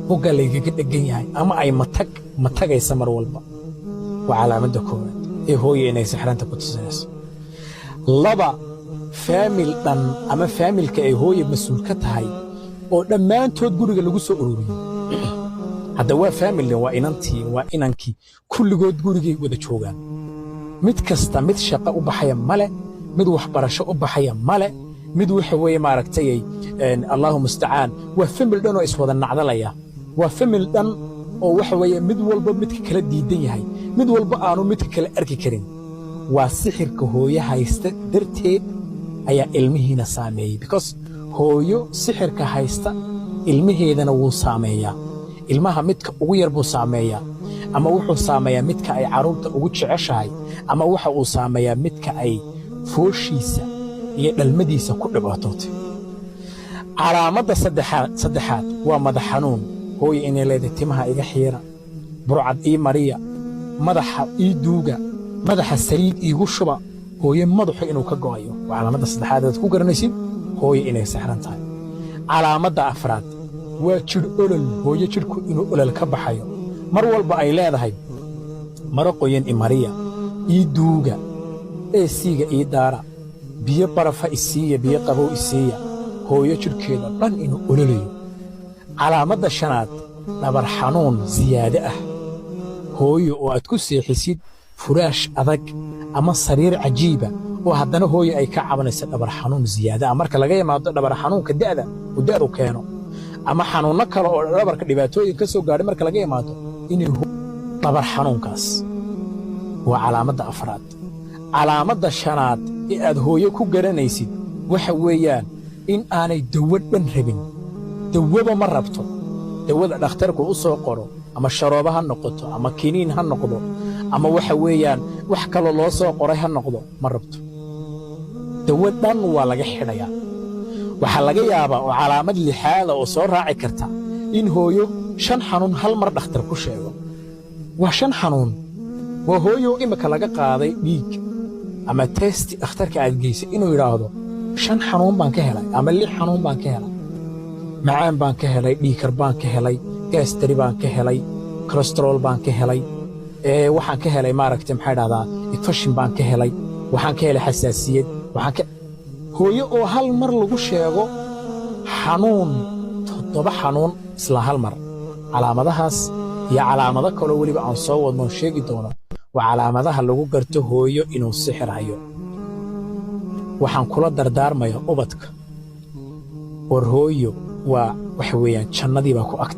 وقال لي أما أي متك يسمر والبا وعلامة كوباد إيه هو إني سحران تكوتسناس لبا فاميل دان أما فاميل كأي هو مسؤول كتهاي ولما أنت تقول لي لجوس أوروري هذا هو فاميل وإنتي وإنكي كل جود تقول لي وده شوغان متكستا متشقة وبحياة ملا مدوح برشة وبحياة ملا مدوح هو معركتي اللهم استعان وفاميل دانو إسود النعدلية وفاميل دان oo waxa weeye mid walba midka kala diidan yahay mid walba aanu midka kala arki karin waa sixirka hooyo haysta darteed ayaa ilmihiina saameeyay because hooyo sixirka haysta ilmaheedana wuu saameeyaa ilmaha midka ugu yar buu saameeyaa ama wuxuu saameeyaa midka ay caruurta ugu jeceshahay ama waxa uu saameeyaa midka ay fooshiisa iyo dhalmadiisa ku dhibaatootay calaamadda saddexaad waa madax xanuun hooyo inay leedahay timaha iga xiira burcad ii mariya madaxa ii duuga madaxa saliid iigu shuba hooyo madaxu inuu ka go'ayo waa calaamadda saddexaad aad ku garanaysid hooyo inay sixran tahay calaamadda afraad waa jir olol hooyo jirku inuu olol ka baxayo mar walba ay leedahay maro qoyan i mariya ii duuga eesiga ii daara biyo barafa isiiya biyo qabow isiiya hooyo jirkeeda dhan inuu ololayo calaamadda shanaad dhabar xanuun ziyaade ah hooyo oo aad ku seexisid furaash adag ama sariir cajiiba oo haddana hooyo ay ka cabanaysa dhabar xanuun ziyaade ah marka laga yimaado dhabar xanuunka da'du keeno ama xanuunno kale oo dhabarka dhibaatooyin ka soo gaadhay marka laga yimaado inay dhabar xanuunkaas waa calaamadda afraad calaamadda shanaad ee aad hooyo ku garanaysid waxa weeyaan in aanay dawo dhan rabin dawada ma rabto dawada dhakhtarku u soo qoro ama sharooba ha noqoto ama kiniin ha noqdo ama waxa weeyaan wax kale loo soo qoray ha noqdo ma rabto dawadan waa laga xidhayaa waxa laga yaabaa oo calaamad lixaad oo soo raaci karta in hooyo 5 xanuun hal mar dhakhtar ku sheego waa 5 xanuun waa hooyo imika laga qaaday dhiig ama test dhakhtarka aad geysay inuu yiraahdo 5 xanuun baan ka helay ama 6 xanuun baan ka helay macaan baan ka helay dhiikar baan ka helay gaastari baan ka helay cholesterol baan ka helay waxaan ka helay maaragtay maxay dhahdaa infection baan ka helay waxaan ka helay xasaasiyad hooyo oo hal mar lagu sheego xanuun 7 xanuun isla hal mar calaamadahaas iyo calaamado kale waliba aan soo wadno sheegi doono waa calaamadaha lagu garto hooyo inuu sixir hayo waxaan kula dardaarmayaa ubadka war hooyo waa waxa weeyaan jannadii baa ku